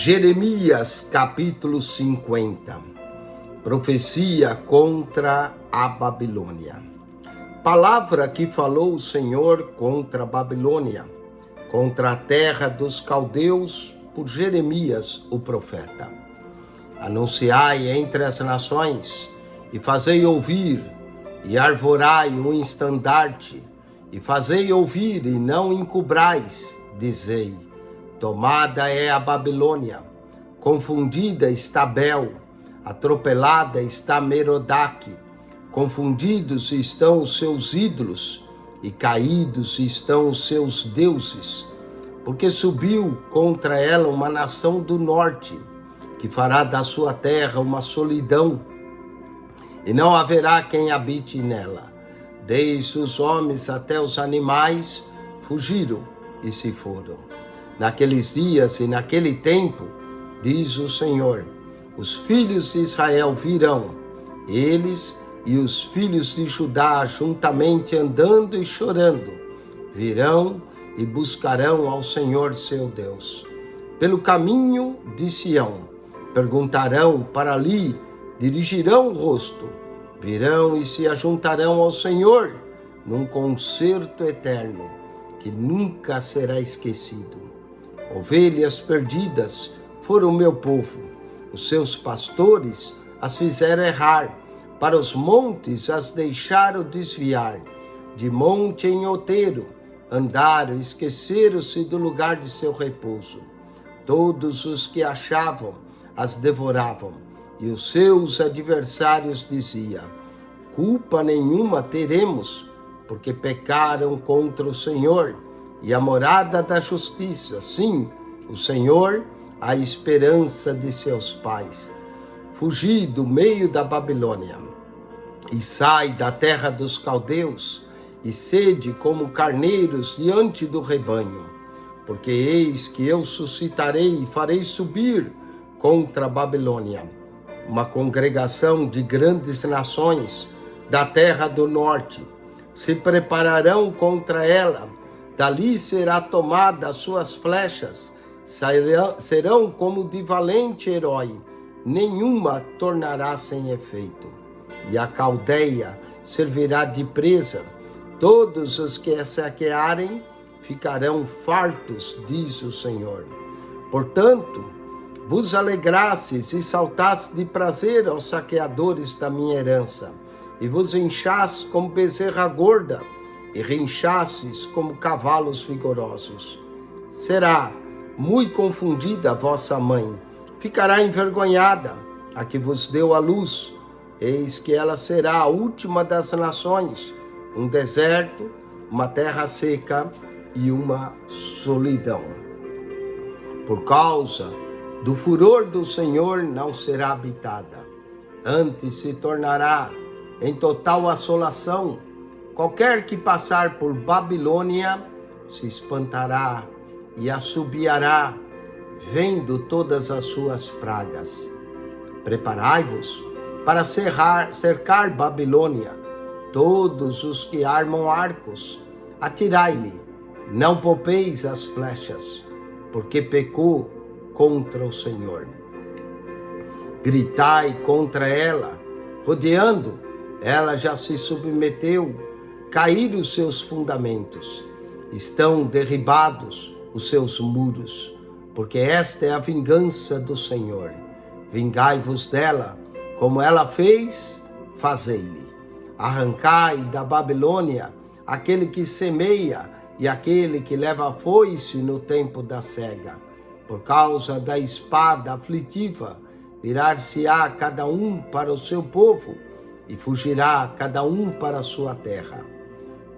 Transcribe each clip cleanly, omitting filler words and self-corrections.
Jeremias capítulo 50. Profecia contra a Babilônia. Palavra que falou o Senhor contra a Babilônia, contra a terra dos caldeus, por Jeremias o profeta. Anunciai entre as nações, e fazei ouvir, e arvorai um estandarte, e fazei ouvir, e não encobrais, dizei: tomada é a Babilônia, confundida está Bel, atropelada está Merodach, confundidos estão os seus ídolos, e caídos estão os seus deuses, porque subiu contra ela uma nação do norte, que fará da sua terra uma solidão, e não haverá quem habite nela. Desde os homens até os animais fugiram e se foram. Naqueles dias e naquele tempo, diz o Senhor, os filhos de Israel virão, eles e os filhos de Judá juntamente andando e chorando, virão e buscarão ao Senhor seu Deus. Pelo caminho de Sião, perguntarão para ali, dirigirão o rosto, virão e se ajuntarão ao Senhor num concerto eterno que nunca será esquecido. Ovelhas perdidas foram meu povo, os seus pastores as fizeram errar, para os montes as deixaram desviar, de monte em outeiro andaram, esqueceram-se do lugar de seu repouso. Todos os que achavam as devoravam, e os seus adversários diziam: culpa nenhuma teremos, porque pecaram contra o Senhor e a morada da justiça, sim, o Senhor, a esperança de seus pais. Fugi do meio da Babilônia, e sai da terra dos caldeus, e sede como carneiros diante do rebanho, porque eis que eu suscitarei e farei subir contra a Babilônia uma congregação de grandes nações da terra do norte, se prepararão contra ela. Dali será tomada as suas flechas, serão como de valente herói, nenhuma tornará sem efeito. E a Caldeia servirá de presa, todos os que a saquearem ficarão fartos, diz o Senhor. Portanto, vos alegrastes e saltastes de prazer aos saqueadores da minha herança, e vos inchastes como bezerra gorda, e rinchastes como cavalos vigorosos. Será muito confundida a vossa mãe, ficará envergonhada a que vos deu a luz, eis que ela será a última das nações, um deserto, uma terra seca e uma solidão. Por causa do furor do Senhor não será habitada, antes se tornará em total assolação. Qualquer que passar por Babilônia se espantará e assobiará, vendo todas as suas pragas. Preparai-vos para cercar Babilônia, todos os que armam arcos, atirai-lhe, não poupeis as flechas, porque pecou contra o Senhor. Gritai contra ela, rodeando, ela já se submeteu, caíram os seus fundamentos, estão derribados os seus muros, porque esta é a vingança do Senhor. Vingai-vos dela, como ela fez, fazei-lhe. Arrancai da Babilônia aquele que semeia e aquele que leva a foice no tempo da cega. Por causa da espada aflitiva, virar-se-á cada um para o seu povo, e fugirá cada um para a sua terra.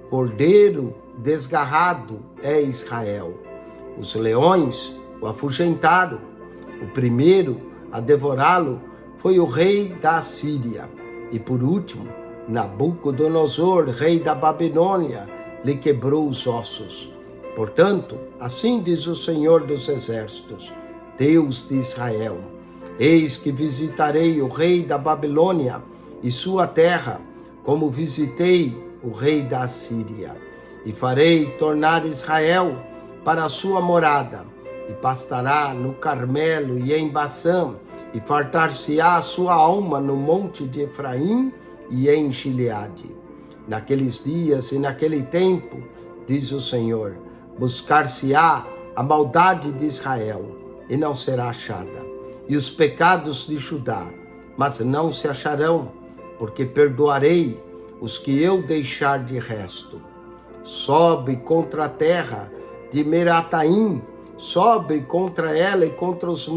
Cordeiro desgarrado é Israel. Os leões o afugentaram. O primeiro a devorá-lo foi o rei da Assíria. E por último, Nabucodonosor, rei da Babilônia, lhe quebrou os ossos. Portanto, assim diz o Senhor dos Exércitos, Deus de Israel: eis que visitarei o rei da Babilônia e sua terra, como visitei o rei da Assíria, e farei tornar Israel para a sua morada, e pastará no Carmelo e em Baçã, e fartar-se-á a sua alma no monte de Efraim e em Gileade. Naqueles dias e naquele tempo, diz o Senhor, buscar-se-á a maldade de Israel, e não será achada, e os pecados de Judá, mas não se acharão, porque perdoarei os que eu deixar de resto. Sobe contra a terra de Merataim, sobe contra ela e contra os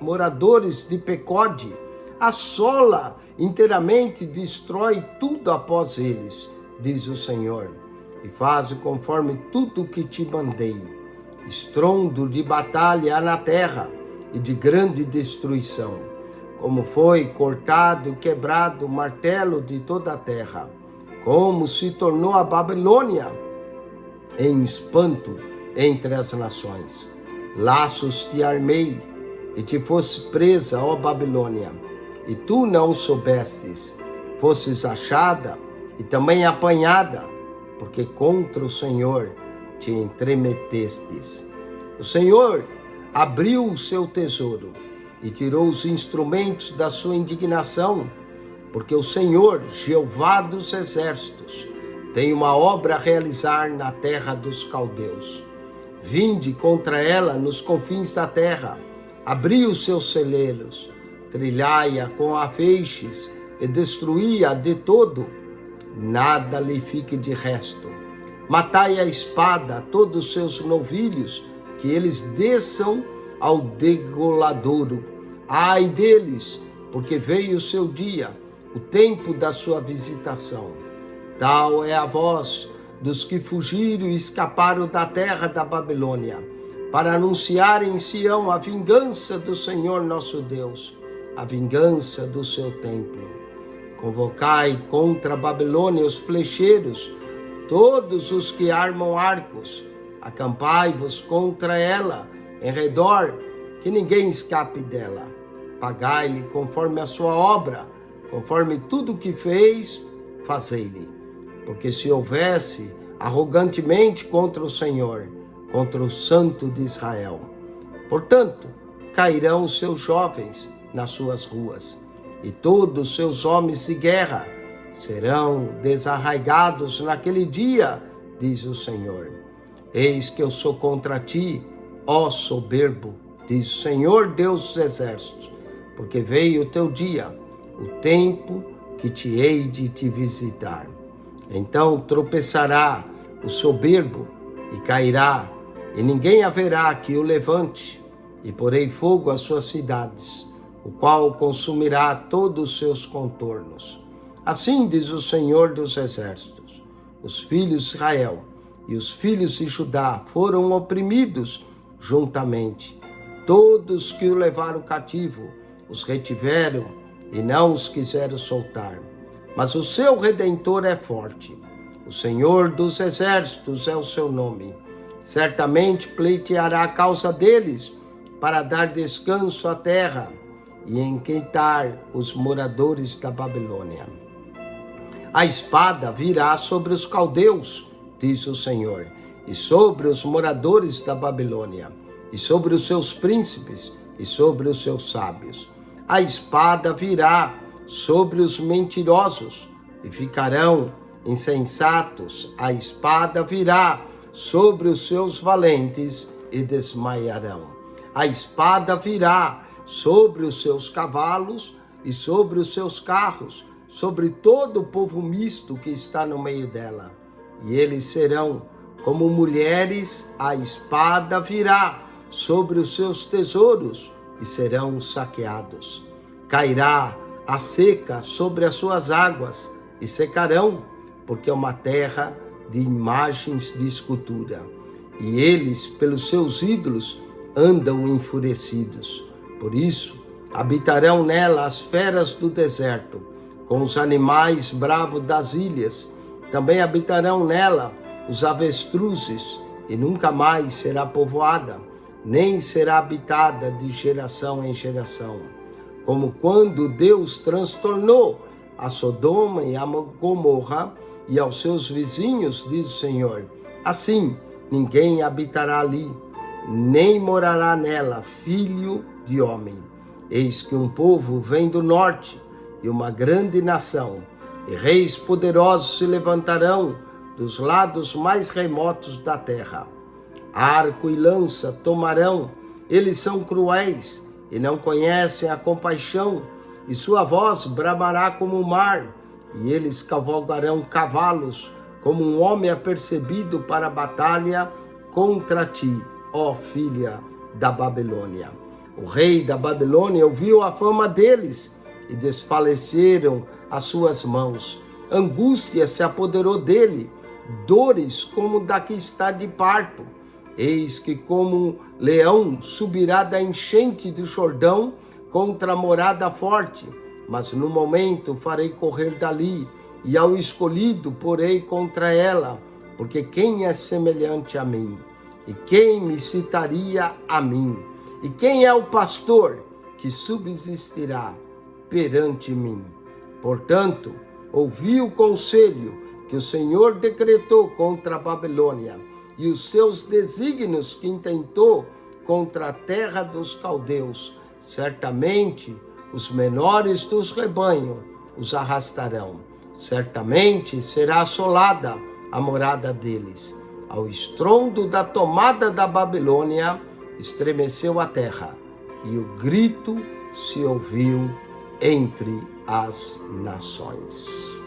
moradores de Pecode, assola inteiramente, destrói tudo após eles, diz o Senhor, e faz conforme tudo o que te mandei. Estrondo de batalha há na terra e de grande destruição, como foi cortado e quebrado o martelo de toda a terra, como se tornou a Babilônia em espanto entre as nações. Laços te armei e te fosse presa, ó Babilônia, e tu não soubestes, fosses achada e também apanhada, porque contra o Senhor te entremetestes. O Senhor abriu o seu tesouro e tirou os instrumentos da sua indignação, porque o Senhor, Jeová dos exércitos, tem uma obra a realizar na terra dos caldeus. Vinde contra ela nos confins da terra, abri os seus celeiros, trilhai-a com feixes e destruí-a de todo, nada lhe fique de resto. Matai a espada todos os seus novilhos, que eles desçam ao degoladouro. Ai deles, porque veio o seu dia, o tempo da sua visitação. Tal é a voz dos que fugiram e escaparam da terra da Babilônia, para anunciar em Sião a vingança do Senhor nosso Deus, a vingança do seu templo. Convocai contra a Babilônia os flecheiros, todos os que armam arcos, acampai-vos contra ela em redor, que ninguém escape dela. Pagai-lhe conforme a sua obra, conforme tudo o que fez, fazei-lhe. Porque se houvesse arrogantemente contra o Senhor, contra o Santo de Israel, portanto, cairão os seus jovens nas suas ruas, e todos os seus homens de guerra serão desarraigados naquele dia, diz o Senhor. Eis que eu sou contra ti, ó soberbo, diz o Senhor Deus dos exércitos, porque veio o teu dia, o tempo que te hei de te visitar. Então tropeçará o soberbo e cairá, e ninguém haverá que o levante, e porei fogo às suas cidades, o qual consumirá todos os seus contornos. Assim diz o Senhor dos exércitos, os filhos de Israel e os filhos de Judá foram oprimidos juntamente. Todos que o levaram cativo os retiveram e não os quiseram soltar. Mas o seu Redentor é forte. O Senhor dos exércitos é o seu nome. Certamente pleiteará a causa deles para dar descanso à terra e enquietar os moradores da Babilônia. A espada virá sobre os caldeus, diz o Senhor, e sobre os moradores da Babilônia, e sobre os seus príncipes, e sobre os seus sábios. A espada virá sobre os mentirosos, e ficarão insensatos. A espada virá sobre os seus valentes, e desmaiarão. A espada virá sobre os seus cavalos, e sobre os seus carros, sobre todo o povo misto que está no meio dela. E eles serão como mulheres, a espada virá sobre os seus tesouros e serão saqueados. Cairá a seca sobre as suas águas e secarão, porque é uma terra de imagens de escultura. E eles, pelos seus ídolos, andam enfurecidos. Por isso, habitarão nela as feras do deserto, com os animais bravos das ilhas. Também habitarão nela os avestruzes, e nunca mais será povoada, nem será habitada de geração em geração. Como quando Deus transtornou a Sodoma e a Gomorra e aos seus vizinhos, diz o Senhor. Assim, ninguém habitará ali, nem morará nela filho de homem. Eis que um povo vem do norte, e uma grande nação, e reis poderosos se levantarão dos lados mais remotos da terra. Arco e lança tomarão, eles são cruéis, e não conhecem a compaixão, e sua voz bramará como o mar, e eles cavalgarão cavalos, como um homem apercebido para a batalha contra ti, ó filha da Babilônia. O rei da Babilônia ouviu a fama deles, e desfaleceram as suas mãos. Angústia se apoderou dele, dores como da que está de parto. Eis que como um leão subirá da enchente do Jordão contra a morada forte, mas no momento farei correr dali, e ao escolhido porei contra ela, porque quem é semelhante a mim? E quem me citaria a mim? E quem é o pastor que subsistirá perante mim? Portanto, ouvi o conselho que o Senhor decretou contra a Babilônia, e os seus desígnios que intentou contra a terra dos caldeus. Certamente os menores dos rebanhos os arrastarão. Certamente será assolada a morada deles. Ao estrondo da tomada da Babilônia, estremeceu a terra, e o grito se ouviu entre as nações.